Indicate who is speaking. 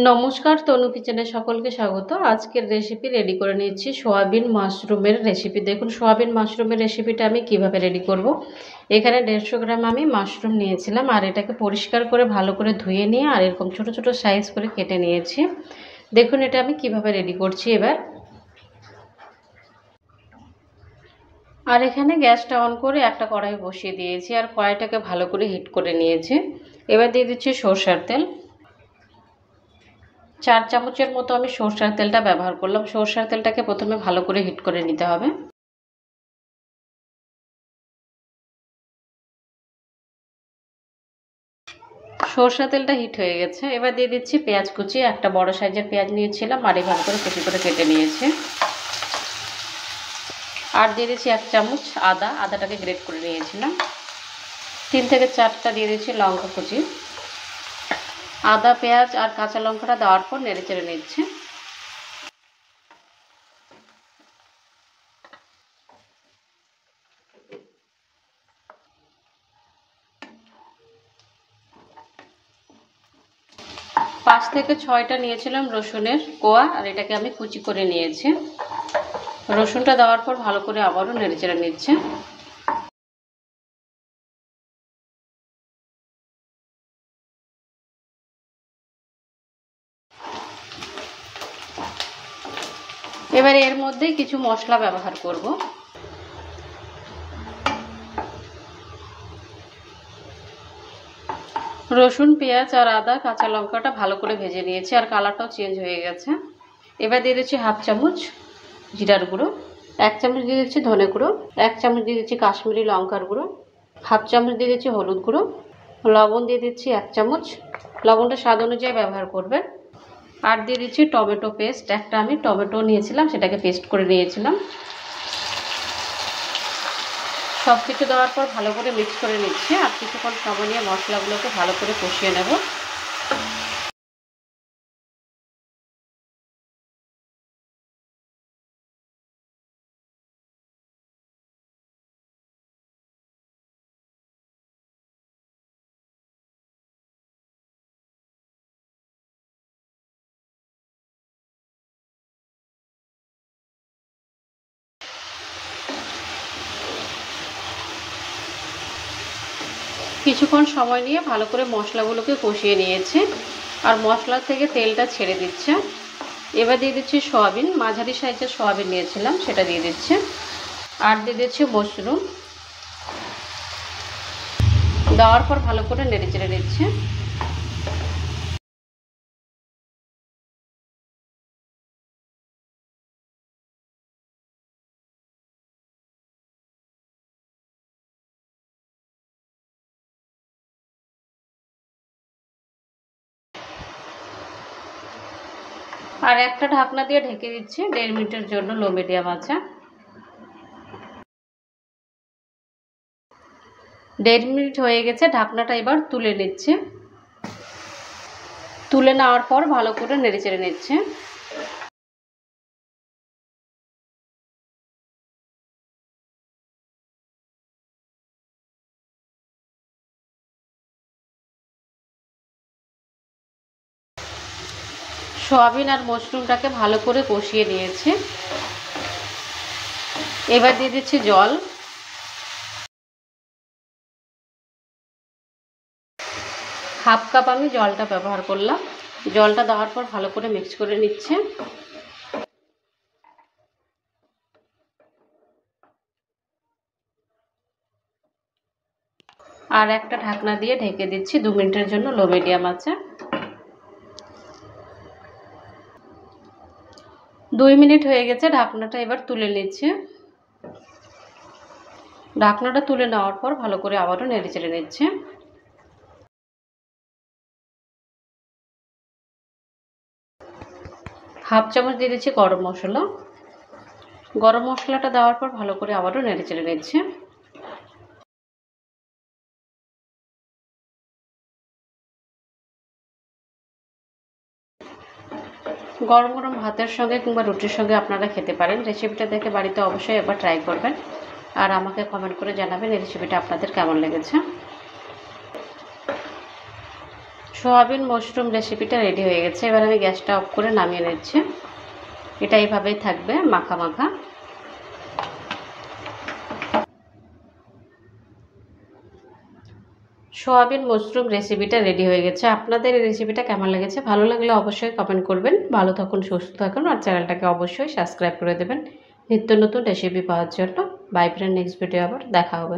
Speaker 1: নমস্কার, তনু কিচেনে সকলকে স্বাগত। আজকের রেসিপি রেডি করে নিচ্ছি সোয়াবিন মাশরুমের রেসিপি। দেখুন সোয়াবিন মাশরুমের রেসিপিটা আমি কিভাবে রেডি করব। এখানে 150 গ্রাম আমি মাশরুম নিয়েছিলাম আর এটাকে পরিষ্কার করে ভালো করে ধুয়ে নিয়ে আর এরকম ছোট ছোট সাইজ করে কেটে নিয়েছি। দেখুন এটা আমি কিভাবে রেডি করছি এবার। আর এখানে গ্যাসটা অন করে একটা কড়াই বসিয়ে দিয়েছি আর কড়াইটাকে ভালো করে হিট করে নিয়েছি। এবার দিয়ে দিচ্ছি সরষের তেল। 4 চামচের মতো আমি সরষের তেলটা ব্যবহার করলাম। সরষের তেলটাকে প্রথমে ভালো করে হিট করে নিতে হবে। সরষের তেলটা হিট হয়ে গেছে, এবার দিয়ে দিচ্ছি পেঁয়াজ কুচি। একটা বড় সাইজের পেঁয়াজ নিয়েছিলাম আর এভাবে করে কুচি করে কেটে নিয়েছি। আর দিয়ে দিচ্ছি 1 চামচ আদাটাকে গ্রেট করে নিয়েছিলাম। 3 থেকে 4টা দিয়ে দিচ্ছি লঙ্কা কুচি। আদা, পেঁয়াজ আর কাঁচা লঙ্কাটা দেওয়ার পর নেড়ে চেড়ে নিচ্ছি। পাঁচ থেকে 6টা নিয়েছিলাম রসুনের কোয়া আর এটাকে আমি কুচি করে নিয়েছি। রসুনটা দেওয়ার পর ভালো করে আবারও নেড়ে চেড়ে নিচ্ছে। এবার এর মধ্যে কিছু মশলা ব্যবহার করব। রসুন, পেঁয়াজ আর আদা, কাঁচা লঙ্কাটা ভালো করে ভেজে নিয়েছি আর কালারটাও চেঞ্জ হয়ে গেছে। এবার দিয়ে দিচ্ছি 1/2 চামচ জিরার গুঁড়ো, 1 চামচ দিয়ে দিচ্ছি ধনে গুঁড়ো, 1 চামচ দিয়ে দিচ্ছি কাশ্মীরি লঙ্কার গুঁড়ো, 1/2 চামচ দিয়ে দিচ্ছি হলুদ গুঁড়ো, লবণ দিয়ে দিচ্ছি 1 চামচ। লবণটা স্বাদ অনুযায়ী ব্যবহার করবেন। আর দিয়ে দিচ্ছি টমেটো পেস্ট। একটা আমি টমেটো নিয়েছিলাম, সেটাকে পেস্ট করে নিয়েছিলাম। সব কিছু দেওয়ার পর ভালো করে মিক্স করে নিচ্ছি আর কিছুক্ষণ সময় নিয়ে মশলাগুলোকে ভালো করে কষিয়ে নেব। কিছুক্ষণ সময় নিয়ে ভালো করে মশলাগুলোকে কষিয়ে নিয়েছি আর মশলা থেকে তেলটা ছেড়ে দিচ্ছে। এবার দিয়ে দিচ্ছি সয়াবিন। মাঝারি সাইজের সয়াবিন নিয়েছিলাম, সেটা দিয়ে দিচ্ছে। আর দিয়ে দিচ্ছি মাশরুম। দেওয়ার পর ভালো করে নেড়ে চেড়ে নিচ্ছে। আর একটা ঢাকনা দিয়ে ঢেকে দিচ্ছি 1.5 মিনিটের জন্য লো মিডিয়াম আঁচে। 1.5 মিনিট হয়ে গেছে, ঢাকনাটা এবার তুলে নিচ্ছে। তুলে নেওয়ার পর ভালো করে নেড়ে চেড়ে নিচ্ছে। সয়াবিন আর মাশরুমটাকে ভালো করে কষিয়ে নিয়েছে। এবার দিয়ে দিচ্ছি জল। হাফ কাপ আমি জলটা ব্যবহার করলাম। জলটা দেওয়ার পর ভালো করে মিক্স করে নিচ্ছে। আর একটা ঢাকনা দিয়ে ঢেকে দিচ্ছি 2 মিনিটের জন্য লো মিডিয়াম আঁচে। 2 মিনিট হয়ে গেছে, ঢাকনাটা এবার তুলে নিচ্ছে। ঢাকনাটা তুলে নেওয়ার পর ভালো করে আবারও নেড়ে চেড়ে নিচ্ছে। হাফ চামচ দিয়ে দিচ্ছি গরম মশলা। গরম মশলাটা দেওয়ার পর ভালো করে আবারও নেড়ে চেড়ে নিচ্ছে। গরম গরম ভাতের সঙ্গে কিংবা রুটির সঙ্গে আপনারা খেতে পারেন। রেসিপিটা দেখে বাড়িতে অবশ্যই একবার ট্রাই করবেন আর আমাকে কমেন্ট করে জানাবেন এই রেসিপিটা আপনাদের কেমন লেগেছে। সোয়াবিন মাশরুম রেসিপিটা রেডি হয়ে গেছে। এবার আমি গ্যাসটা অফ করে নামিয়ে নিচ্ছি। এটা এইভাবেই থাকবে মাখা মাখা। সোয়াবিন মাশরুম রেসিপিটা রেডি হয়ে গেছে। আপনাদের এই রেসিপিটা কেমন লেগেছে? ভালো লাগলে অবশ্যই কমেন্ট করবেন। ভালো থাকুন, সুস্থ থাকুন, আর চ্যানেলটাকে অবশ্যই সাবস্ক্রাইব করে দেবেন নিত্য নতুন রেসিপি পাওয়ার জন্য। বাই ফ্রেন্ড, নেক্সট ভিডিও আবার দেখা হবে।